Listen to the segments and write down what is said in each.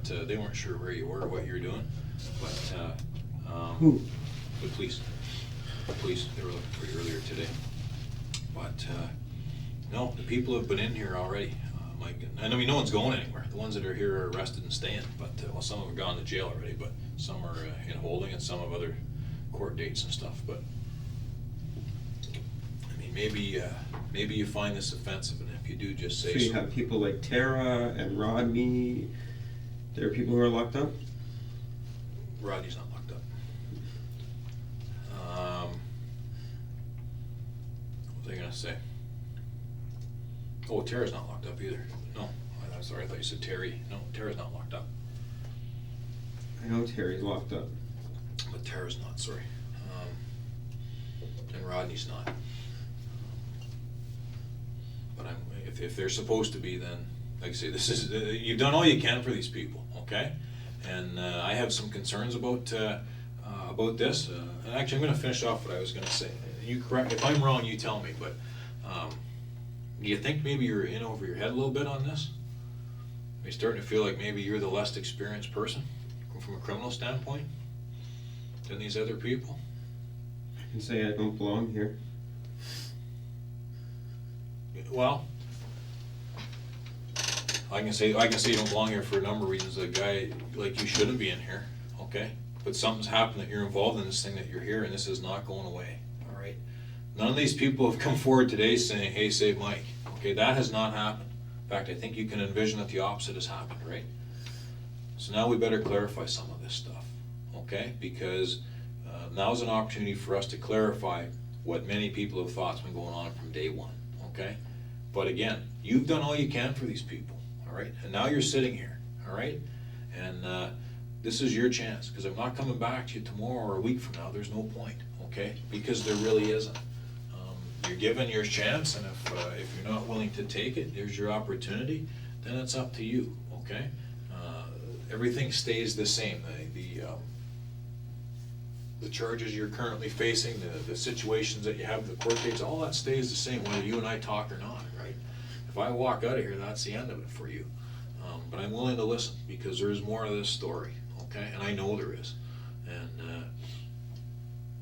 they weren't sure where you were or what you were doing, but, Who? the police, they were looking for you earlier today. But, no, the people have been in here already, Mike, and I mean, no one's going anywhere. The ones that are here are arrested and staying, but, well, some of them have gone to jail already, but some are in holding and some have other court dates and stuff, but, I mean, maybe you find this offensive, and if you do, just say So so. you have people like Tara and Rodney, there are people who are locked up? Rodney's not locked up. What was I gonna say? Oh, Tara's not locked up either. No, I'm sorry, I thought you said Terry. No, Tara's not locked up. I know Terry's locked up. But Tara's not, sorry. And Rodney's not. But if they're supposed to be, then, like I say, this is, you've done all you can for these people, okay? And I have some concerns about this. And actually, I'm gonna finish off what I was gonna say. You correct, if I'm wrong, you tell me, but, do you think maybe you're in over your head a little bit on this? Are you starting to feel like maybe you're the less experienced person from a criminal standpoint than these other people? I can say I don't belong here. Well, I can say you don't belong here for a number of reasons. A guy like you shouldn't be in here, okay? But something's happened that you're involved in this thing, that you're here, and this is not going away, all right? None of these people have come forward today saying, hey, save Mike. Okay, that has not happened. In fact, I think you can envision that the opposite has happened, right? So now we better clarify some of this stuff, okay? Because now's an opportunity for us to clarify what many people have thought's been going on from day one, okay? But again, you've done all you can for these people, all right? And now you're sitting here, all right? And this is your chance, because I'm not coming back to you tomorrow or a week from now. There's no point, okay? Because there really isn't. You're given your chance, and if you're not willing to take it, there's your opportunity, then it's up to you, okay? Everything stays the same. The charges you're currently facing, the situations that you have, the court dates, all that stays the same, whether you and I talk or not, right? If I walk out of here, that's the end of it for you. But I'm willing to listen, because there is more of this story, okay? And I know there is.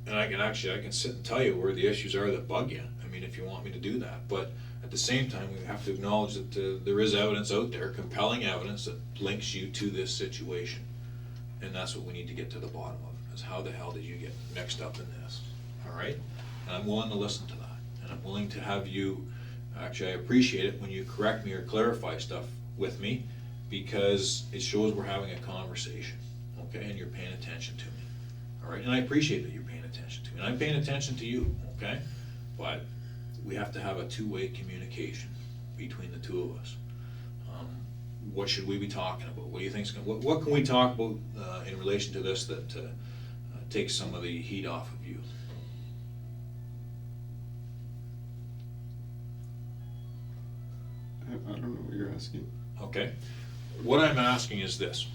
And I can sit and tell you where the issues are that bug you, I mean, if you want me to do that. But at the same time, we have to acknowledge that there is evidence out there, compelling evidence that links you to this situation. And that's what we need to get to the bottom of, is how the hell did you get mixed up in this, all right? And I'm willing to listen to that. And I'm willing to have you, actually, I appreciate it when you correct me or clarify stuff with me, because it shows we're having a conversation, okay? And you're paying attention to me, all right? And I appreciate that you're paying attention to me. And I'm paying attention to you, okay? But we have to have a two-way communication between the two of us. What should we be talking about? What do you think's going? What can we talk about in relation to this that takes some of the heat off of you? I don't know what you're asking. Okay. What I'm asking is this.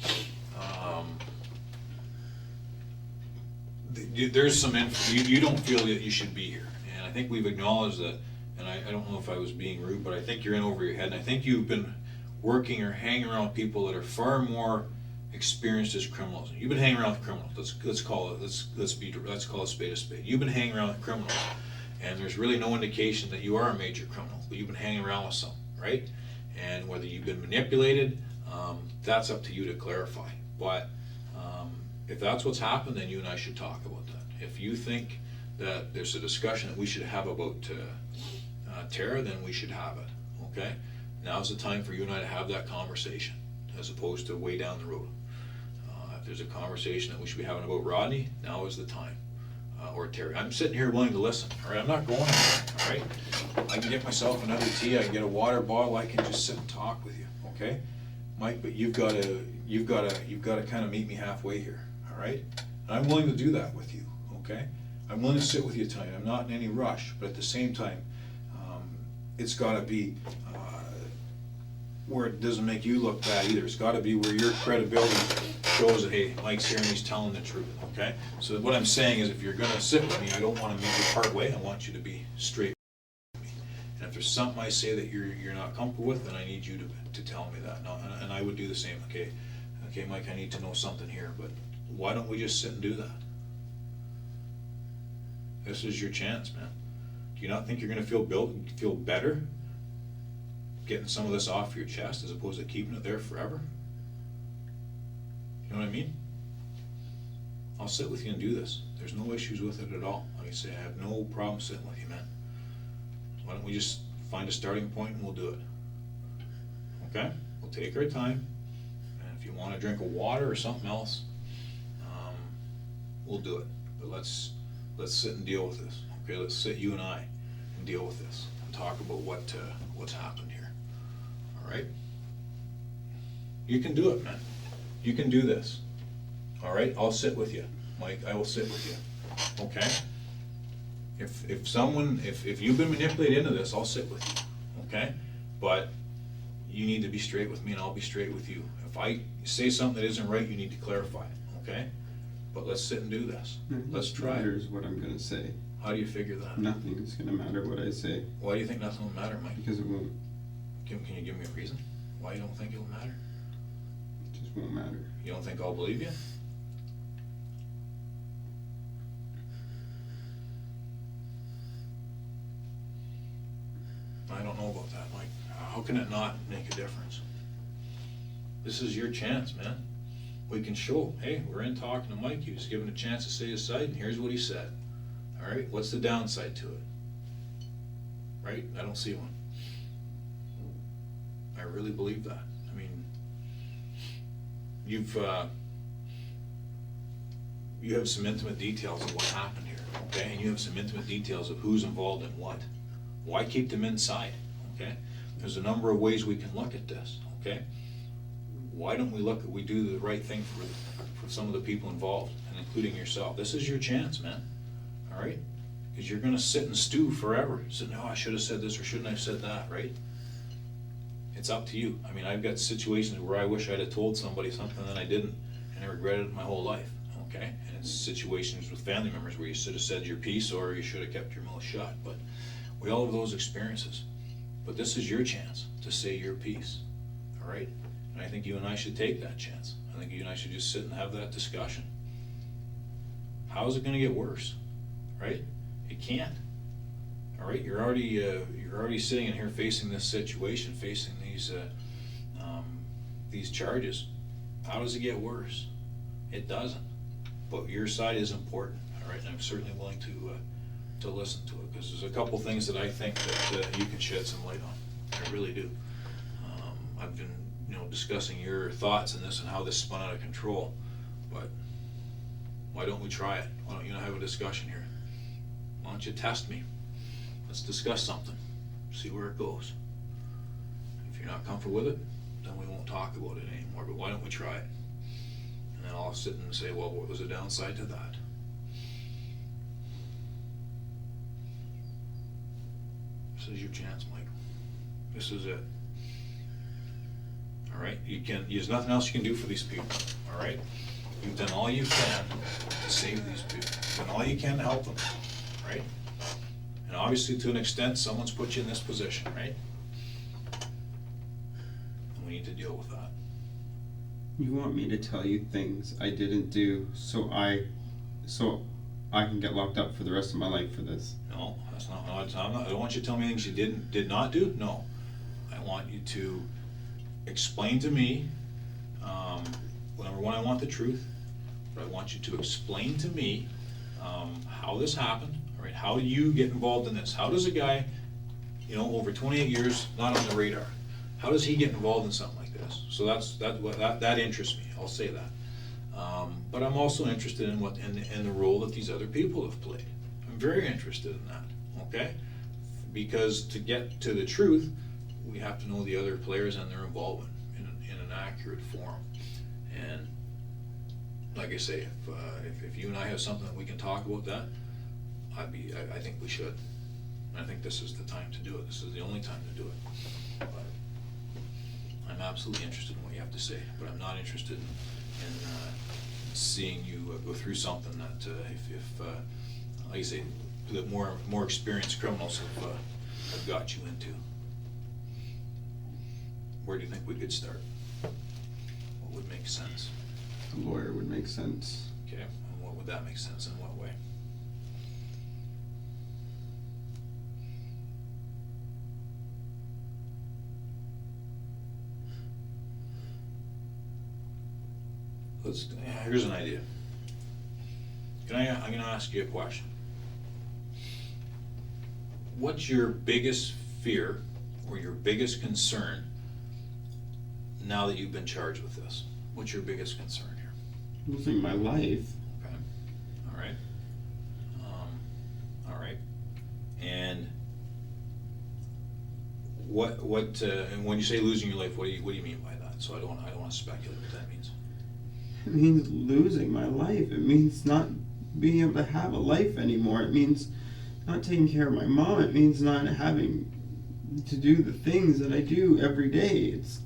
There's some info, you don't feel that you should be here, and I think we've acknowledged that, and I don't know if I was being rude, but I think you're in over your head, and I think you've been working or hanging around with people that are far more experienced as criminals. You've been hanging around with criminals. Let's call it a spade a spade. You've been hanging around with criminals, and there's really no indication that you are a major criminal, but you've been hanging around with some, right? And whether you've been manipulated, that's up to you to clarify. But if that's what's happened, then you and I should talk about that. If you think that there's a discussion that we should have about Tara, then we should have it, okay? Now's the time for you and I to have that conversation, as opposed to way down the road. If there's a conversation that we should be having about Rodney, now is the time, or Terry. I'm sitting here willing to listen, all right? I'm not going anywhere, all right? I can get myself another tea, I can get a water bottle, I can just sit and talk with you, okay? Mike, but you've got to kind of meet me halfway here, all right? And I'm willing to do that with you, okay? I'm willing to sit with you tonight. I'm not in any rush, but at the same time, it's got to be where it doesn't make you look bad either. It's got to be where your credibility shows that, hey, Mike's here and he's telling the truth, okay? So what I'm saying is, if you're going to sit with me, I don't want to meet you part way. I want you to be straight with me. And if there's something I say that you're not comfortable with, then I need you to tell me that. And I would do the same, okay? okay, Mike, I need to know something here, but why don't we just sit and do that? This is your chance, man. Do you not think you're gonna feel better getting some of this off your chest as opposed to keeping it there forever? You know what I mean? I'll sit with you and do this. There's no issues with it at all. Like I say, I have no problem sitting with you, man. Why don't we just find a starting point and we'll do it? Okay? We'll take our time. And if you want a drink of water or something else, we'll do it. But let's sit and deal with this. Okay? Let's sit, you and I, and deal with this and talk about what's happened here. All right? You can do it, man. You can do this. All right? I'll sit with you, Mike. I will sit with you. Okay? If you've been manipulated into this, I'll sit with you. Okay? But you need to be straight with me and I'll be straight with you. If I say something that isn't right, you need to clarify it. Okay? But let's sit and do this. Let's try it. Matters what I'm gonna say. How do you figure that? Nothing's gonna matter what I say. Why do you think nothing will matter, Mike? Because it won't. Can you give me a reason why you don't think it'll matter? It just won't matter. You don't think I'll believe you? I don't know about that, Mike. How can it not make a difference? This is your chance, man. We can show, hey, we're in talking to Mike. He was given a chance to say his side, and here's what he said. All right, what's the downside to it? Right? I don't see one. I really believe that. I mean, you have some intimate details of what happened here, okay? And you have some intimate details of who's involved in what. Why keep them inside, okay? There's a number of ways we can look at this, okay? Why don't we do the right thing for some of the people involved, and including yourself? This is your chance, man, all right? Because you're gonna sit and stew forever. Say, no, I should have said this or shouldn't I have said that, right? It's up to you. I mean, I've got situations where I wish I'd have told somebody something that I didn't, and I regretted it my whole life, okay? And it's situations with family members where you should have said your piece or you should have kept your mouth shut, but we all have those experiences. But this is your chance to say your piece, all right? And I think you and I should take that chance. I think you and I should just sit and have that discussion. How is it gonna get worse, right? It can't. All right, you're already sitting in here facing this situation, facing these charges. How does it get worse? It doesn't. But your side is important, all right, and I'm certainly willing to listen to it, because there's a couple things that I think that you can shed some light on. I really do. I've been, discussing your thoughts in this and how this spun out of control, but why don't we try it? Why don't you have a discussion here? Why don't you test me? Let's discuss something, see where it goes. If you're not comfortable with it, then we won't talk about it anymore, but why don't we try it? And then I'll sit and say, well, what was the downside to that? This is your chance, Mike. This is it. All right, there's nothing else you can do for these people, all right? You've done all you can to save these people. You've done all you can to help them, right? And obviously, to an extent, someone's put you in this position, right? And we need to deal with that. You want me to tell you things I didn't do so I can get locked up for the rest of my life for this? No, that's not. No, I don't want you to tell me things you did not do. No, I want you to explain to me. Number one, I want the truth, but I want you to explain to me how this happened. All right, how do you get involved in this? How does a guy, over 28 years, not on the radar, how does he get involved in something like this? So that interests me. I'll say that. But I'm also interested in the role that these other people have played. I'm very interested in that. Okay, because to get to the truth, we have to know the other players and their involvement in an accurate form. And like I say, if you and I have something that we can talk about that, I think we should. I think this is the time to do it. This is the only time to do it. But I'm absolutely interested in what you have to say, but I'm not interested in seeing you go through something that if like I say, that more experienced criminals have got you into. Where do you think we could start? would make sense? A lawyer would make sense. Okay, and what would that make sense, in what way? Here's an idea. I'm gonna ask you a question. What's your biggest fear or your biggest concern now that you've been charged with this? What's your biggest concern here? Losing my life. Okay, all right. All right. And and when you say losing your life, what do you mean by that? So I don't want to speculate what that means. It means losing my life. It means not being able to have a life anymore. It means not taking care of my mom. It means not having to do the things that I do every day. It's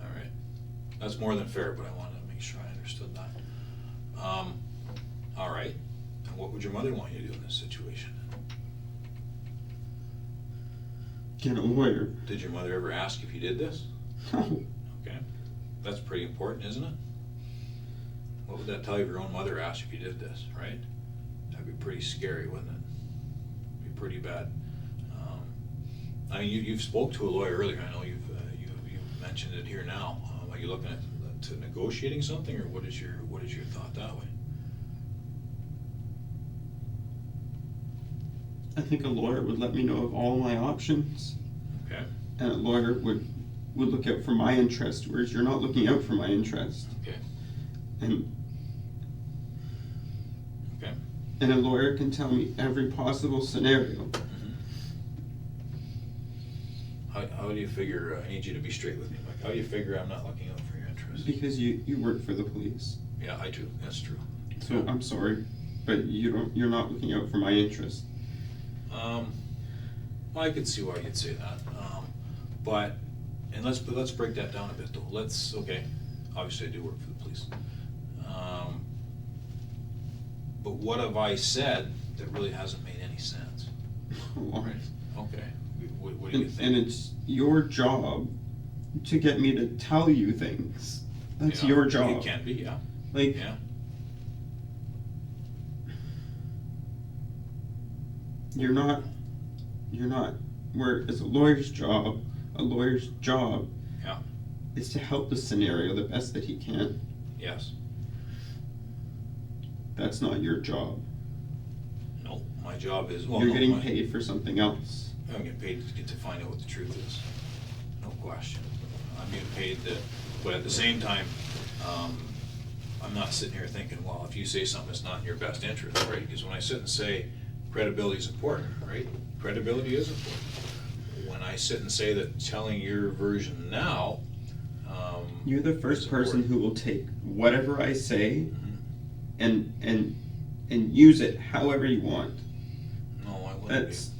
all right. That's more than fair, but I wanted to make sure I understood that. All right. And what would your mother want you to do in this situation? get a lawyer. Did your mother ever ask if you did this? No. Okay. That's pretty important, isn't it? What would that tell you if your own mother asked if you did this, right? That'd be pretty scary, wouldn't it? Be pretty bad. I mean, you've spoke to a lawyer earlier. I know you've mentioned it here now. Are you looking at to negotiating something, or what is your thought that way? I think a lawyer would let me know of all my options, Okay. and a lawyer would look out for my interest, whereas you're not looking out for my interest. Okay. And Okay. and a lawyer can tell me every possible scenario. How do you figure? I need you to be straight with me, Mike. How do you figure I'm not looking out for your interests? Because you work for the police. Yeah, I do. That's true. So I'm sorry, but you're not looking out for my interest. Well, I could see why you'd say that. But let's break that down a bit, though. Okay. Obviously, I do work for the police. But what have I said that really hasn't made any sense? Right. Okay. What do you think? And it's your job to get me to tell you things. That's Yeah, your job. It can be, yeah. Like, Yeah. you're not, where it's a lawyer's job Yeah. is to help the scenario the best that he can. Yes. That's not your job. No, my job is, You're getting paid for something else. I'm getting paid to find out what the truth is. No question. I'm getting paid but at the same time, I'm not sitting here thinking, well, if you say something that's not in your best interest, right? Because when I sit and say credibility is important, right? Credibility is important. When I sit and say that telling your version now, You're the first person who will take whatever I say and use it however you want. No, I wouldn't That's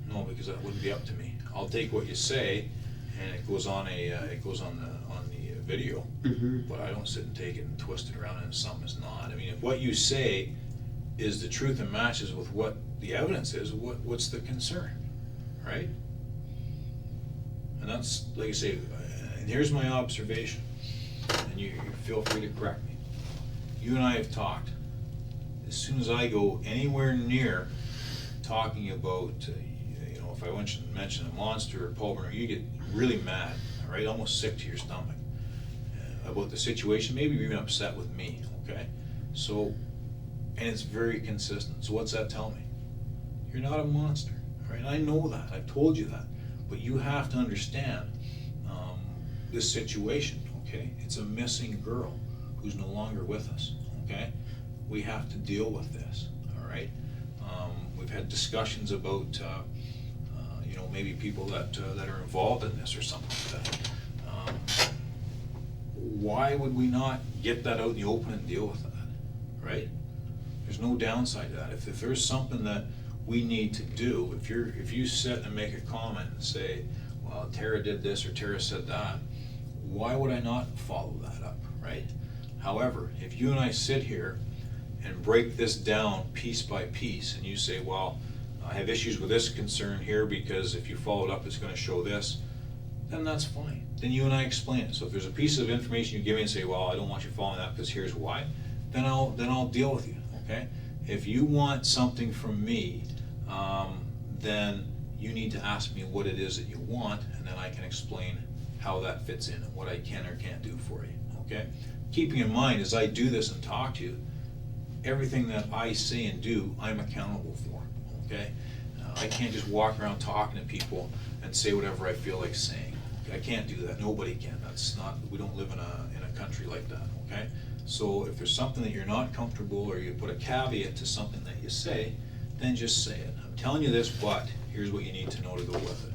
No, because that wouldn't be up to me. I'll take what you say, and it goes on the video, but I don't sit and take it and twist it around into something it's not. I mean, if what you say is the truth and matches with what the evidence is, what's the concern, right? And that's, like I say, and here's my observation, and you feel free to correct me. You and I have talked. As soon as I go anywhere near talking about, if I mention a monster or Paul, you get really mad, all right, almost sick to your stomach about the situation. Maybe you're even upset with me, okay? So, and it's very consistent. So what's that tell me? You're not a monster, all right? I know that. I've told you that. But you have to understand this situation, okay? It's a missing girl who's no longer with us, okay? We have to deal with this, all right? We've had discussions about, maybe people that are involved in this or something like that. Why would we not get that out in the open and deal with that, right? There's no downside to that. If there's something that we need to do, if you sit and make a comment and say, well, Tara did this or Tara said that, why would I not follow that up, right? However, if you and I sit here and break this down piece by piece, and you say, well, I have issues with this concern here because if you follow it up, it's going to show this, then that's fine. Then you and I explain it. So if there's a piece of information you give me and say, well, I don't want you following that because here's why, then I'll deal with you, okay? If you want something from me, then you need to ask me what it is that you want, and then I can explain how that fits in and what I can or can't do for you, okay? Keeping in mind, as I do this and talk to you, everything that I say and do, I'm accountable for, okay? I can't just walk around talking to people and say whatever I feel like saying. I can't do that. Nobody can. That's not. We don't live in a country like that, okay? So if there's something that you're not comfortable, or you put a caveat to something that you say, then just say it. I'm telling you this, but here's what you need to know to go with it.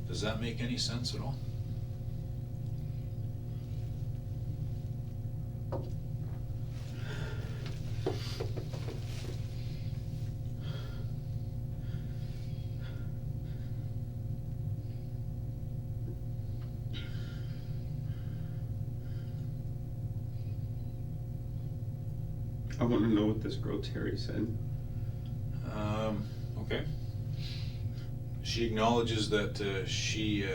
Does that make any sense at all? I want to know what this girl Terry said. Okay. She acknowledges that she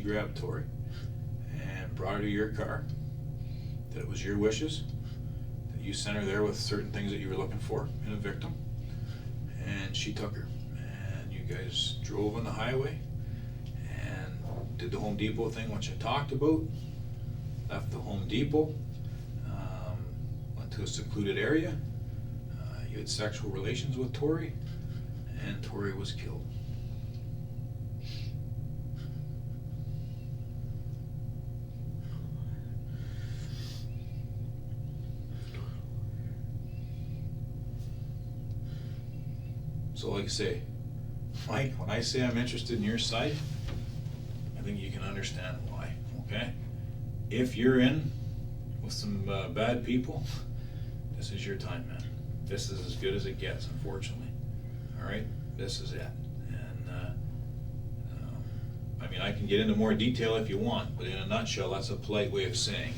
grabbed Tori and brought her to your car, that it was your wishes, that you sent her there with certain things that you were looking for in a victim, and she took her. And you guys drove on the highway and did the Home Depot thing, which I talked about, left the Home Depot, went to a secluded area, you had sexual relations with Tori, and Tori was killed. So like I say, Mike, when I say I'm interested in your side, I think you can understand why, okay? If you're in with some bad people, this is your time, man. This is as good as it gets, unfortunately. All right? This is it. And I mean, I can get into more detail if you want, but in a nutshell, that's a polite way of saying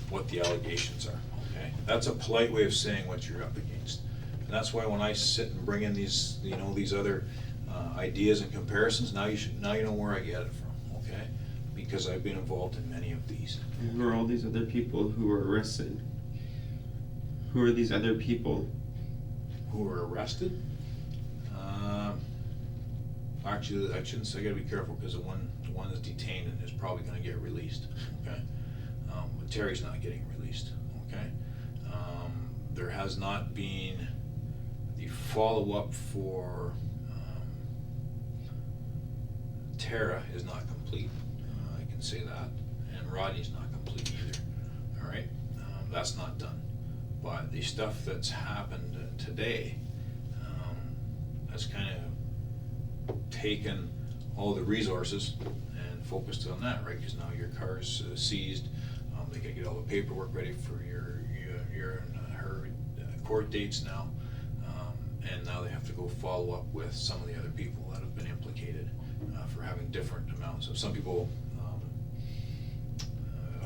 what the allegations are, okay? That's a polite way of saying what you're up against. And that's why when I sit and bring in these, you know, these other ideas and comparisons, now you know where I get it from, okay? Because I've been involved in many of these. And who are all these other people who were arrested? Who are these other people? Who were arrested? Actually, I shouldn't say. I gotta be careful because the one that's detained and is probably going to get released. Okay, but Terry's not getting released. Okay, there has not been the follow-up for Tara is not complete. I can say that, and Rodney's not complete either. All right, that's not done. But the stuff that's happened today has kind of taken all the resources and focused on that, right? Because now your car is seized. They can get all the paperwork ready for your and her court dates now, and now they have to go follow up with some of the other people that have been implicated for having different amounts. So some people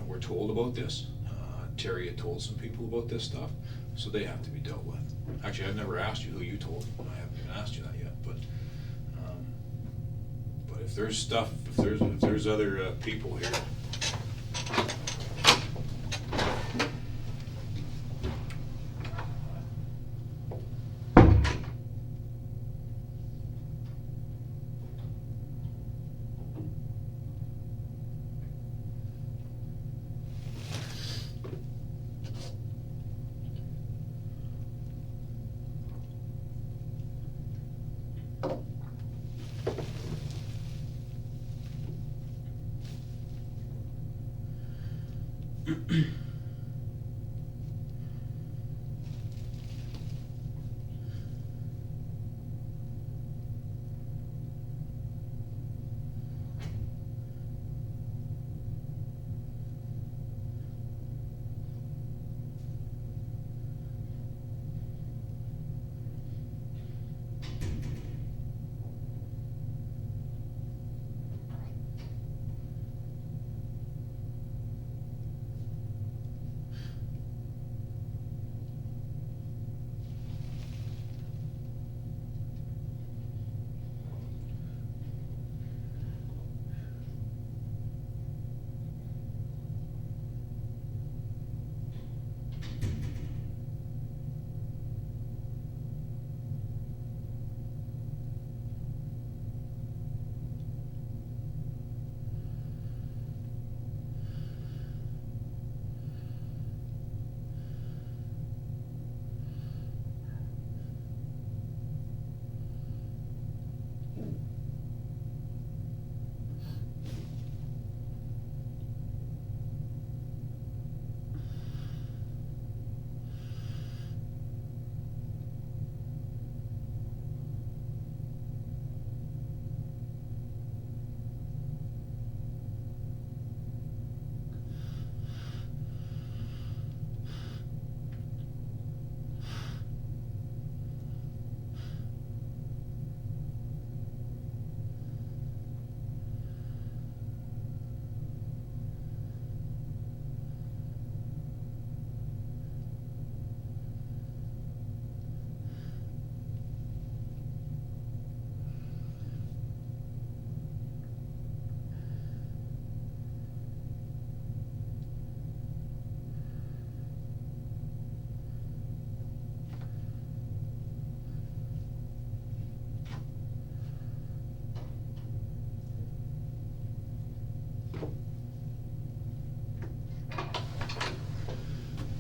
were told about this. Terry had told some people about this stuff, so they have to be dealt with. Actually, I've never asked you who you told. I haven't even asked you that yet, but if there's stuff, if there's other people here.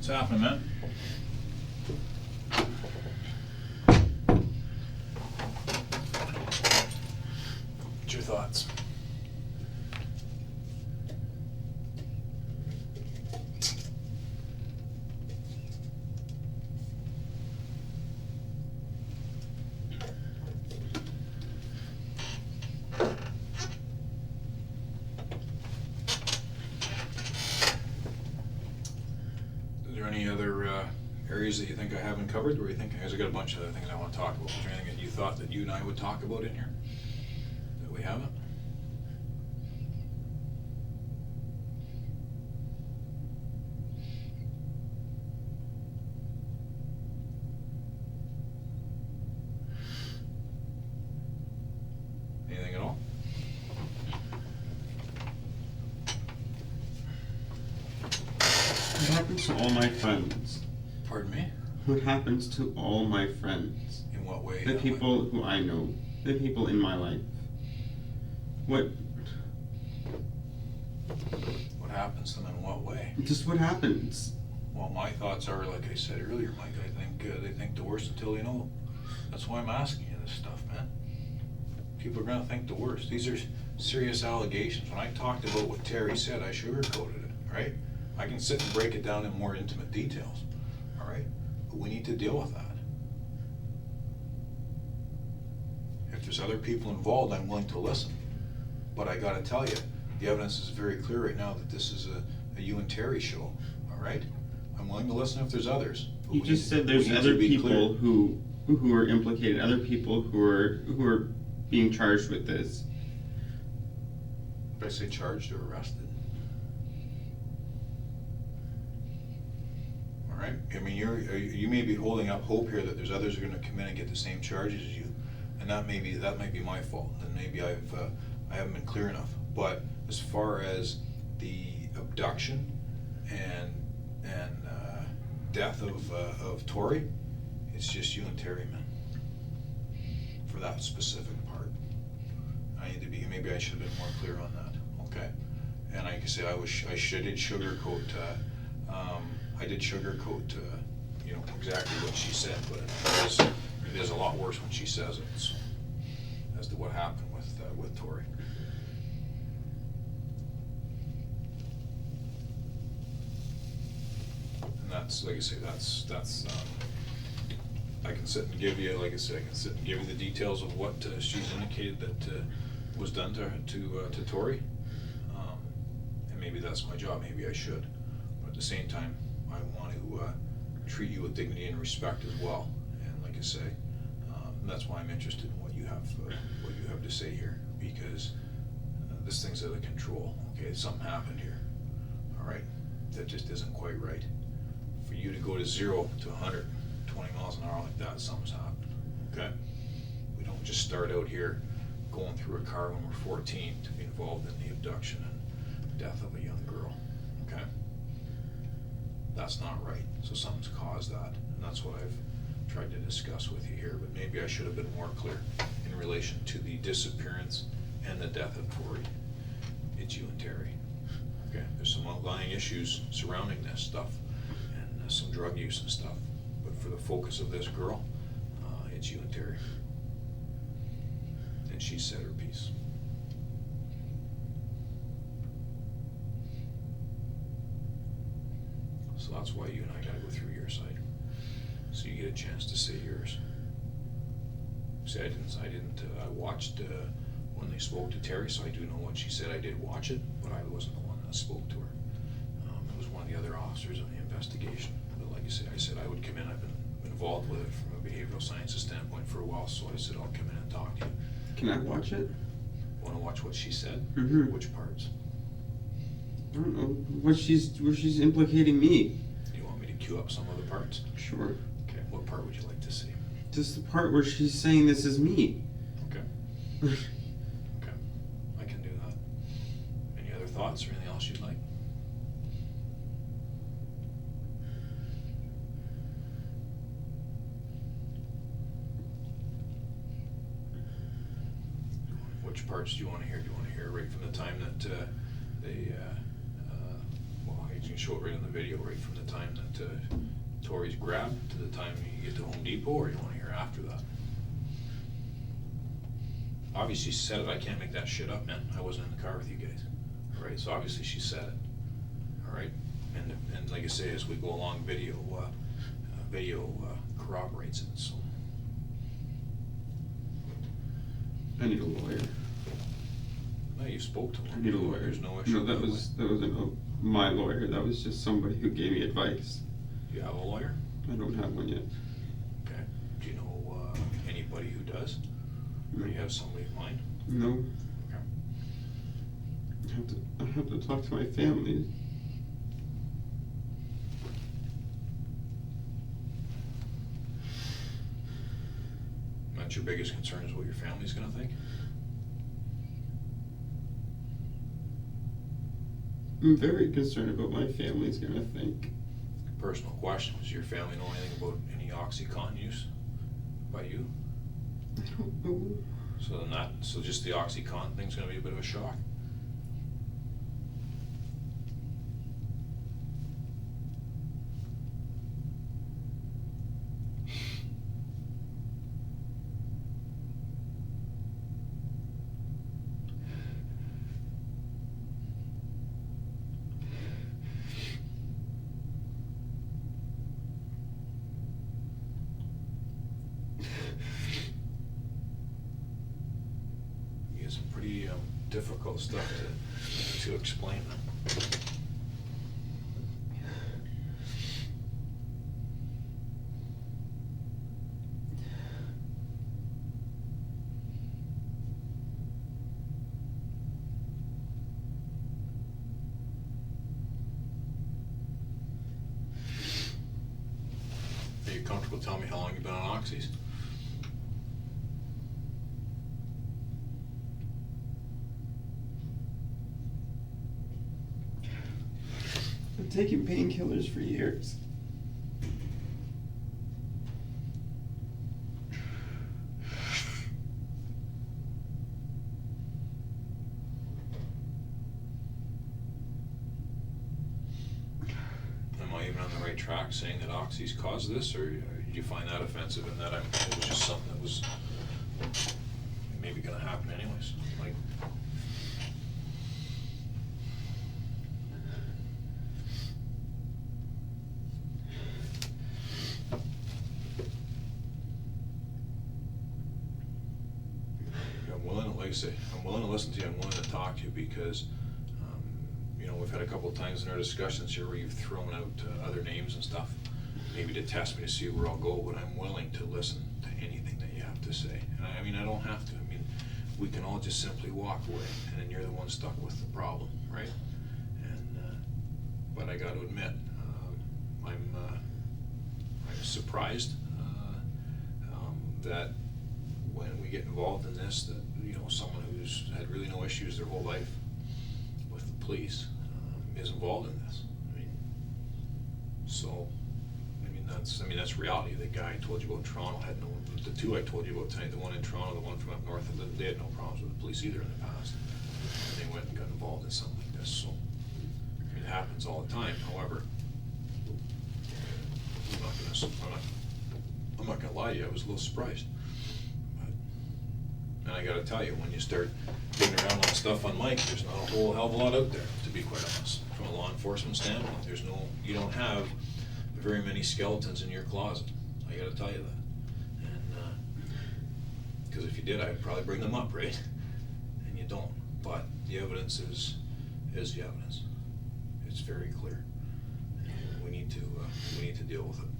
What's happening, man? What's your thoughts? Is there any other areas that you think I haven't covered, or you think, because I got a bunch of other things I want to talk about. Is there anything that you thought that you and I would talk about in here that we haven't? Anything at all? What happens to all my friends? Pardon me? What happens to all my friends? In what way? The people who I know. The people in my life. What happens to them in what way? Just what happens? Well, my thoughts are, like I said earlier, Mike, I think they think the worst until they know. That's why I'm asking you this stuff, man. People are gonna think the worst. These are serious allegations. When I talked about what Terry said, I sugarcoated it, right? I can sit and break it down in more intimate details, all right? But we need to deal with that. If there's other people involved, I'm willing to listen. But I gotta tell you, the evidence is very clear right now that this is a you and Terry show, all right? I'm willing to listen if there's others. You just said there's other people who are implicated, other people who are being charged with this. Did I say charged or arrested? All right, I mean, you may be holding up hope here that there's others who are gonna come in and get the same charges as you, and that might be my fault, and maybe I haven't been clear enough. But as far as the abduction and death of Tori, it's just you and Terry, man. For that specific part, I need to be. Maybe I should have been more clear on that. Okay, and like I say, I did sugarcoat. I did sugarcoat. Exactly what she said, but it is a lot worse when she says it. So, as to what happened with Tori. And that's, like I say, that's I can sit and give you, like I said, the details of what she's indicated that was done to Tori. And maybe that's my job, maybe I should. But at the same time, I want to treat you with dignity and respect as well. And like I say, that's why I'm interested in what you have to say here, because this thing's out of control. Okay, something happened here. All right, that just isn't quite right. For you to go to 0 to 120 miles an hour like that, something's happened. Okay, we don't just start out here going through a car when we're 14 to be involved in the abduction and death of a young girl. Okay, that's not right. So something's caused that, and that's what I've tried to discuss with you here. But maybe I should have been more clear in relation to the disappearance and the death of Tori. It's you and Terry. Okay, there's some outlying issues surrounding this stuff and some drug use and stuff. But for the focus of this girl, it's you and Terry. And she said her piece. So that's why you and I gotta go through your side, so you get a chance to say yours. See, I watched when they spoke to Terry, so I do know what she said. I did watch it, but I wasn't the one that spoke to her. It was one of the other officers in the investigation. But like I said I would come in. I've been involved with it from a behavioral sciences standpoint for a while, so I said I'll come in and talk to you. Can I watch it? Want to watch what she said? Mm-hmm. Which parts? I don't know where she's implicating me. You want me to cue up some of the parts? Sure. Okay, what part would you like to see? Just the part where she's saying this is me. Okay. Okay, I can do that. Any other thoughts or anything else you'd like? Which parts do you want to hear? Do you want to hear right from the time that You can show it right on the video, right from the time that Tori's grabbed to the time you get to Home Depot, or you wanna hear after that? Obviously she said it, I can't make that shit up, man, I wasn't in the car with you guys, alright, so obviously she said it, alright? And like I say, as we go along, video corroborates it, so. I need a lawyer. No, you spoke to I him. need a lawyer. There's no issue. No, that wasn't my lawyer. That was just somebody who gave me advice. Do you have a lawyer? I don't have one yet. Okay. Do you know anybody who does? Or do you have somebody in mind? No. Okay. I have to talk to my family. That's your biggest concern, is what your family's gonna think? I'm very concerned about what my family's gonna think. Personal question, does your family know anything about any OxyContin use by you? I don't know. So just the OxyContin thing's gonna be a bit of a shock? Some pretty difficult stuff to explain. Are you comfortable telling me how long you've been on oxys? I've taken painkillers for years. Am I even on the right track saying that oxys caused this, or did you find that offensive and that it was just something that was maybe gonna happen anyways? Like, like I say, I'm willing to listen to you, I'm willing to talk to you, because, you know, we've had a couple of times in our discussions here where you've thrown out other names and stuff, maybe to test me to see where I'll go, but I'm willing to listen to anything that you have to say. And I mean, I don't have to, I mean, we can all just simply walk away, and then you're the one stuck with the problem, right? And, but I gotta admit, I'm surprised that when we get involved in this, that, you know, someone who's had really no issues their whole life with the police is involved in this. I mean, so, that's reality. The guy I told you about in Toronto had no, the two I told you about tonight, the one in Toronto, the one from up north, they had no problems with the police either in the past. And they went and got involved in something like this, so, I mean, it happens all the time. However, I'm not gonna lie to you, I was a little surprised. And I gotta tell you, when you start digging around on stuff on Mike, there's not a whole hell of a lot out there, to be quite honest. From a law enforcement standpoint, you don't have very many skeletons in your closet. I gotta tell you that. And, because if you did, I'd probably bring them up, right? And you don't. But the evidence is the evidence. It's very clear. And we need to deal with it.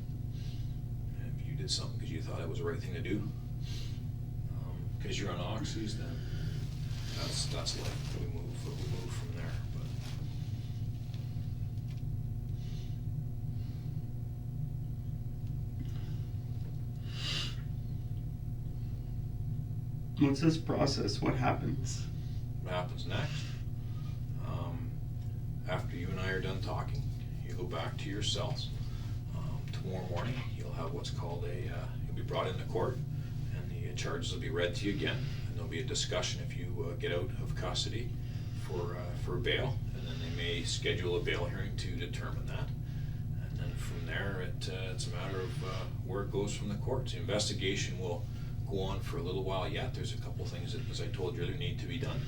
And if you did something because you thought it was the right thing to do, because you're on oxys, then that's life. We move from there. But what's this process? What happens? What happens next? After you and I are done talking, you go back to your cells. Tomorrow morning, you'll have what's called you'll be brought into court, and the charges will be read to you again, and there'll be a discussion if you get out of custody for bail, and then they may schedule a bail hearing to determine that. And then from there, it's a matter of where it goes from the courts. The investigation will go on for a little while yet. There's a couple things that, as I told you earlier, need to be done.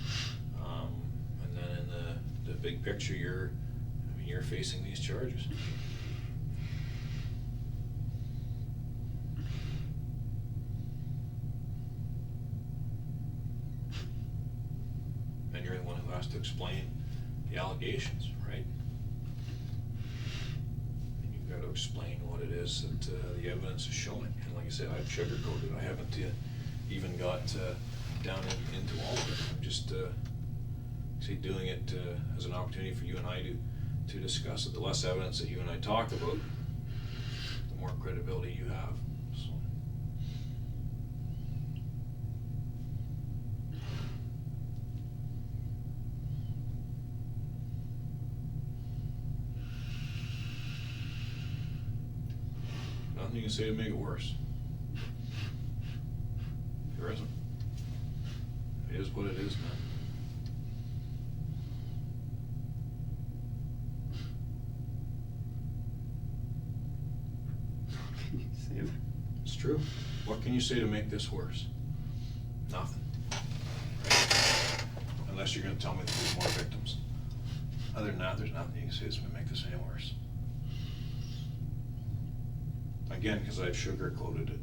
And then in the big picture, you're facing these charges. And you're the one who has to explain the allegations, right? And you've got to explain what it is that the evidence is showing. And like I said, I've sugarcoated. I haven't even got down into all of it. I'm just doing it as an opportunity for you and I to discuss it. The less evidence that you and I talk about, the more credibility you have. So. Nothing you can say to make it worse. There isn't. It is what it is, man. Say that. It's true. What can you say to make this worse? Nothing. Right? Unless you're going to tell me that there's more victims. Other than that, there's nothing you can say that's going to make this any worse. Again, because I've sugarcoated it.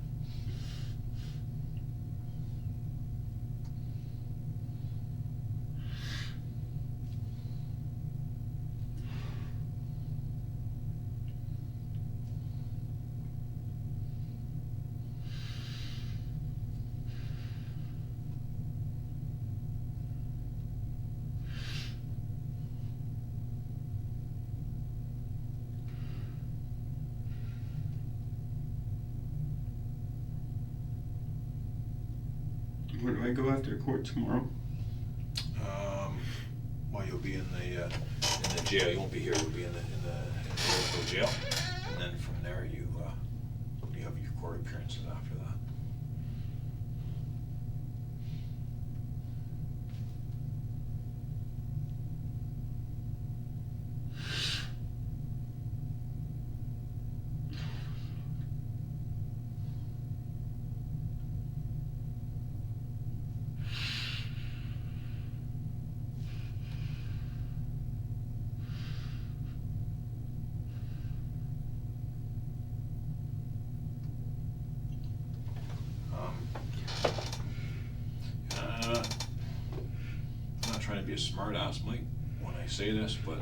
Where do I go after court tomorrow? Well, you'll be in the jail. You won't be here. You'll be in the local jail, and then from there you have your court appearances after that. I'm not trying to be a smart ass, Mike, when I say this, but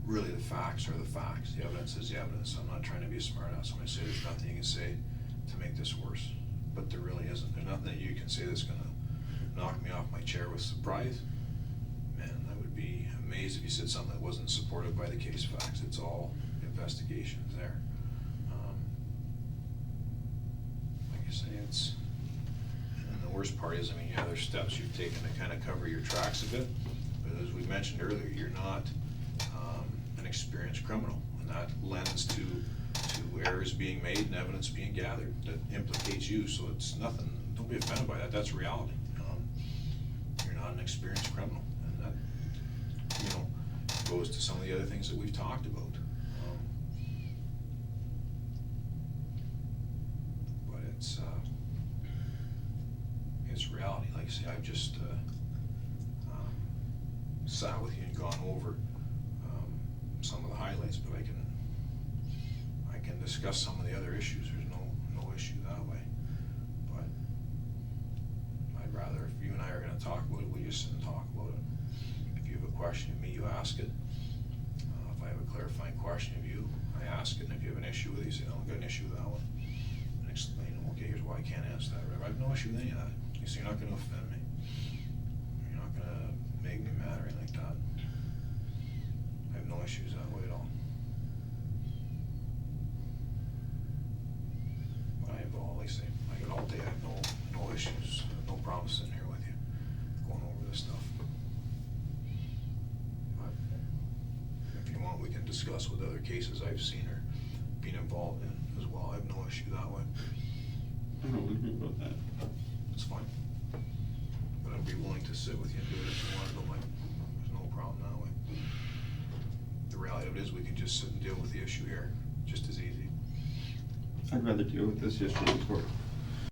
really the facts are the facts. The evidence is the evidence. I'm not trying to be a smart ass when I say there's nothing you can say to make this worse. But there really isn't. There's nothing that you can say that's gonna knock me off my chair with surprise. Man, I would be amazed if you said something that wasn't supported by the case facts. It's all investigations there. Like I say, and the worst part is, I mean, yeah, there's steps you've taken to kind of cover your tracks a bit, but as we mentioned earlier, you're not an experienced criminal, and that lends to errors being made and evidence being gathered that implicates you, so it's nothing, don't be offended by that, that's reality. You're not an experienced criminal, and that, goes to some of the other things that we've talked about. But it's reality. Like I say, I've just sat with you and gone over some of the highlights, but I can discuss some of the other issues. There's no issue that way. But I'd rather, if you and I are going to talk about it, we just sit and talk about it. If you have a question of me, you ask it. If I have a clarifying question of you, I ask it. And if you have an issue with it, you say, I've got an issue with that one. And explain, okay, here's why I can't answer that. I have no issue with any of that. So you're not going to offend me. You're not going to make me mad or anything like that. I have no issues that way at all. But I have all, like I say, I got all day, I have no issues, no problem sitting here with you, going over this stuff. But if you want, we can discuss with other cases I've seen or been involved in as well. I have no issue that way. I don't want to hear about that. It's fine. But gonna be willing to sit with you and do it if you wanna, but like, there's no problem that way. The reality of it is, we could just sit and deal with the issue here, just as easy. I'd rather deal with this yesterday in court.